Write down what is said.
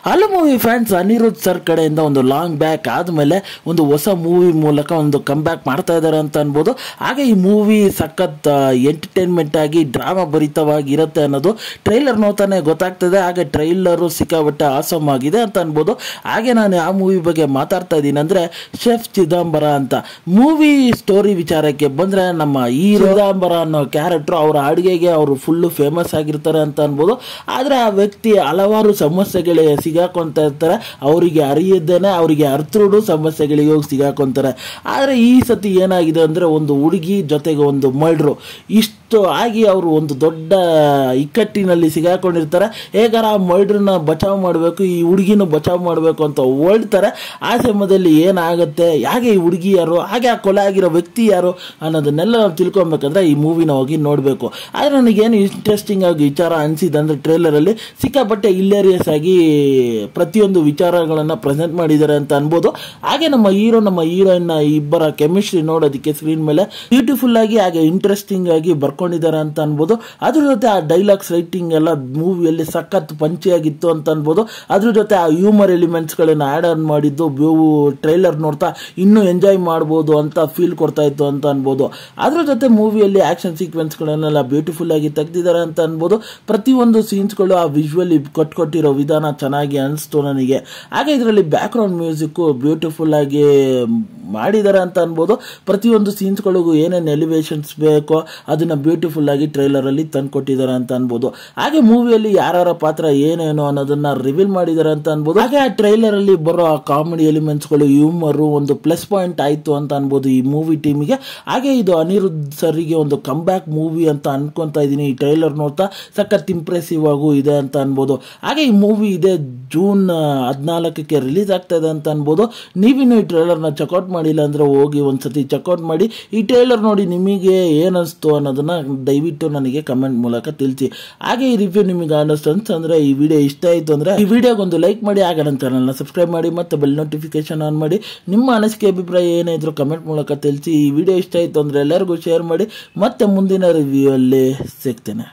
Hello movie fans, Anirudh sir ಕಡೆಯಿಂದ ಒಂದು long back ಆದಮೇಲೆ ಒಂದು ಹೊಸ ಮೂವಿ ಮೂಲಕ ಒಂದು ಕಮ್ ಬ್ಯಾಕ್ ಮಾಡ್ತಾ ಇದ್ದಾರೆ ಅಂತ ಅನ್ಬೋದು. ಹಾಗೆ ಈ ಮೂವಿ ಸಖತ್ ಎಂಟರ್ಟೈನ್ಮೆಂಟ್ ಆಗಿ ಡ್ರಾಮಾ ಭರಿತವಾಗಿರುತ್ತೆ ಅನ್ನೋದು ಟ್ರೈಲರ್ ನೋಡ್ತಾನೆ ಗೊತ್ತಾಗ್ತದೆ. ಹಾಗೆ ಟ್ರೈಲರು ಸಿಕ್ಕಾಬಟ್ಟೆ ಆಸಮ್ ಆಗಿದೆ ಅಂತ ಅನ್ಬೋದು. ಹಾಗೆ ನಾನು ಆ ಮೂವಿ ಬಗ್ಗೆ ಮಾತಾಡ್ತಾ ಇದ್ದೀನಿ ಅಂದರೆ ಶೆಫ್ ಚಿದಂಬರ ಅಂತ. ಮೂವಿ ಸ್ಟೋರಿ ವಿಚಾರಕ್ಕೆ ಬಂದರೆ ನಮ್ಮ ಈ ಚಿದಂಬರ ಅನ್ನೋ ಕ್ಯಾರೆಕ್ಟ್ರು ಅವರ ಅಡುಗೆಗೆ ಅವರು ಫುಲ್ಲು ಫೇಮಸ್ ಆಗಿರ್ತಾರೆ ಅಂತ ಅನ್ಬೋದು. ಆದರೆ ಆ ವ್ಯಕ್ತಿ ಹಲವಾರು ಸಮಸ್ಯೆಗಳಿಗೆ ಸಿಗಾಕೊಂತ ಇರ್ತಾರೆ. ಅವರಿಗೆ ಅರಿಯದೇನೆ ಅವರಿಗೆ ಅರ್ಥರು ಸಮಸ್ಯೆಗಳಿಗೆ ಹೋಗಿ ಸಿಗಾಕೊಂತಾರೆ. ಆದರೆ ಈ ಸತಿ ಏನಾಗಿದೆ ಅಂದರೆ ಒಂದು ಹುಡುಗಿ ಜೊತೆಗೆ ಒಂದು ಮರ್ಡ್ರು ಇಷ್ಟು ಆಗಿ ಅವರು ಒಂದು ದೊಡ್ಡ ಇಕ್ಕಟ್ಟಿನಲ್ಲಿ ಸಿಗಾಕೊಂಡಿರ್ತಾರೆ. ಹೇಗಾರ ಆ ಮರ್ಡ್ರನ್ನ ಬಚಾವ್ ಮಾಡಬೇಕು, ಈ ಹುಡುಗಿನ ಬಚಾವ್ ಮಾಡಬೇಕು ಅಂತ ಹೊರಡ್ತಾರೆ. ಆ ಸಮಯದಲ್ಲಿ ಏನಾಗುತ್ತೆ, ಹಾಗೆ ಈ ಹುಡುಗಿ ಯಾರು, ಹಾಗೆ ಆ ಕೊಲೆ ಆಗಿರೋ ವ್ಯಕ್ತಿ ಯಾರು ಅನ್ನೋದನ್ನೆಲ್ಲ ನಾವು ತಿಳ್ಕೊಬೇಕಂದ್ರೆ ಈ ಮೂವಿನ ಹೋಗಿ ನೋಡಬೇಕು. ಆದರೆ ನನಗೇನು ಇಂಟ್ರೆಸ್ಟಿಂಗ್ ಆಗಿ ವಿಚಾರ ಅನಿಸಿದೆ ಟ್ರೇಲರಲ್ಲಿ ಸಿಕ್ಕಾಪಟ್ಟೆ ಹಿಲೇರಿಯಸ್ ಆಗಿ ಪ್ರತಿಯೊಂದು ವಿಚಾರಗಳನ್ನು ಪ್ರೆಸೆಂಟ್ ಮಾಡಿದ್ದಾರೆ ಅಂತ ಅನ್ಬೋದು. ಹಾಗೆ ನಮ್ಮ ಹೀರೋ ನಮ್ಮ ಹೀರೋಯಿನ್ ಇಬ್ಬರ ಕೆಮಿಸ್ಟ್ರಿ ನೋಡೋದಕ್ಕೆ ಸ್ಕ್ರೀನ್ ಮೇಲೆ ಬ್ಯೂಟಿಫುಲ್ ಆಗಿ ಹಾಗೆ ಇಂಟ್ರೆಸ್ಟಿಂಗ್ ಆಗಿ ಬರ್ಕೊಂಡಿದ್ದಾರೆ ಅಂತ ಅನ್ಬೋದು. ಅದ್ರ ಜೊತೆ ಆ ಡೈಲಾಗ್ಸ್ ರೈಟಿಂಗ್ ಎಲ್ಲ ಮೂವಿಯಲ್ಲಿ ಸಖತ್ ಪಂಚಿಯಾಗಿತ್ತು ಅಂತ ಅನ್ಬೋದು. ಅದ್ರ ಜೊತೆ ಆ ಹ್ಯೂಮರ್ ಎಲಿಮೆಂಟ್ಸ್ಗಳನ್ನ ಆ್ಯಡ್ ಆನ್ ಮಾಡಿದ್ದು ಟ್ರೈಲರ್ ನೋಡ್ತಾ ಇನ್ನೂ ಎಂಜಾಯ್ ಮಾಡ್ಬೋದು ಅಂತ ಫೀಲ್ ಕೊಡ್ತಾ ಇತ್ತು ಅಂತ ಅನ್ಬೋದು. ಅದ್ರ ಜೊತೆ ಮೂವಿಯಲ್ಲಿ ಆಕ್ಷನ್ ಸೀಕ್ವೆನ್ಸ್ಗಳನ್ನೆಲ್ಲ ಬ್ಯೂಟಿಫುಲ್ ಆಗಿ ತೆಗೆದಿದ್ದಾರೆ ಅಂತ ಅನ್ಬೋದು. ಪ್ರತಿಯೊಂದು ಸೀನ್ಸ್ಗಳು ಆ ವಿಜುವಲಿ ಕೊಟ್ಟಿರೋ ವಿಧಾನ ಚೆನ್ನಾಗಿ ಅನಿಸ್ತು ನನಗೆ. ಹಾಗೆ ಇದರಲ್ಲಿ ಬ್ಯಾಕ್ಗ್ರೌಂಡ್ ಮ್ಯೂಸಿಕ್ಕು ಬ್ಯೂಟಿಫುಲ್ ಆಗಿ ಮಾಡಿದ್ದಾರೆ ಅಂತ ಅನ್ಬೋದು. ಪ್ರತಿಯೊಂದು ಸೀನ್ಸ್ಗಳಿಗೂ ಏನೇನು ಎಲಿವೇಶನ್ಸ್ ಬೇಕೋ ಅದನ್ನ ಬ್ಯೂಟಿಫುಲ್ ಆಗಿ ಟ್ರೈಲರಲ್ಲಿ ತಂದುಕೊಟ್ಟಿದ್ದಾರೆ ಅಂತ ಅನ್ಬೋದು. ಹಾಗೆ ಮೂವಿಯಲ್ಲಿ ಯಾರ್ಯಾರ ಪಾತ್ರ ಏನೇನು ಅನ್ನೋದನ್ನ ರಿವೀಲ್ ಮಾಡಿದ್ದಾರೆ ಅಂತ ಅನ್ಬೋದು. ಹಾಗೆ ಆ ಟ್ರೈಲರಲ್ಲಿ ಬರೋ ಕಾಮಿಡಿ ಎಲಿಮೆಂಟ್ಸ್ಗಳು ಹ್ಯೂಮರು ಒಂದು ಪ್ಲಸ್ ಪಾಯಿಂಟ್ ಆಯಿತು ಅಂತ ಅನ್ಬೋದು ಈ ಮೂವಿ ಟೀಮಿಗೆ. ಹಾಗೆ ಇದು ಅನಿರುದ್ಧ್ ಸರಿಗೆ ಒಂದು ಕಮ್ ಬ್ಯಾಕ್ ಮೂವಿ ಅಂತ ಅನ್ಕೊತಾ ಇದ್ದೀನಿ. ಈ ಟ್ರೈಲರ್ ನೋಡ್ತಾ ಸಖತ್ ಇಂಪ್ರೆಸಿವ್ ಆಗೂ ಇದೆ ಅಂತ ಅನ್ಬೋದು. ಹಾಗೆ ಈ ಮೂವಿ ಇದೆ ಜೂನ್ 14ಕ್ಕೆ ರಿಲೀಸ್ ಆಗ್ತಾ ಇದೆ ಅಂತ ಅನ್ಬೋದು. ನೀವಿನ್ನು ಈ ಟ್ರೈಲರ್ನ ಚೆಕ್ಔಟ್ ಮಾಡಿಲ್ಲ ಅಂದರೆ ಹೋಗಿ ಒಂದ್ಸತಿ ಚೆಕ್ಔಟ್ ಮಾಡಿ. ಈ ಟ್ರೈಲರ್ ನೋಡಿ ನಿಮಗೆ ಏನಿಸ್ತು ಅನ್ನೋದನ್ನ ದಯವಿಟ್ಟು ನನಗೆ ಕಮೆಂಟ್ ಮೂಲಕ ತಿಳಿಸಿ. ಹಾಗೆ ಈ ರಿವ್ಯೂ ನಿಮಗೆ ಅನ್ನಿಸ್ತು ಅಂದರೆ ಈ ವಿಡಿಯೋ ಇಷ್ಟ ಆಯಿತು ಅಂದರೆ ಈ ವಿಡಿಯೋಗೊಂದು ಲೈಕ್ ಮಾಡಿ. ಹಾಗೆ ನನ್ನ ಚಾನಲ್ನ ಸಬ್ಸ್ಕ್ರೈಬ್ ಮಾಡಿ ಮತ್ತು ಬೆಲ್ ನೋಟಿಫಿಕೇಶನ್ ಆನ್ ಮಾಡಿ. ನಿಮ್ಮ ಅನಿಸಿಕೆ ಅಭಿಪ್ರಾಯ ಏನೇ ಇದ್ರೂ ಕಮೆಂಟ್ ಮೂಲಕ ತಿಳಿಸಿ. ಈ ವಿಡಿಯೋ ಇಷ್ಟ ಆಯಿತು ಅಂದರೆ ಎಲ್ಲರಿಗೂ ಶೇರ್ ಮಾಡಿ. ಮತ್ತೆ ಮುಂದಿನ ರಿವ್ಯೂ ಅಲ್ಲಿ ಸಿಗ್ತೇನೆ.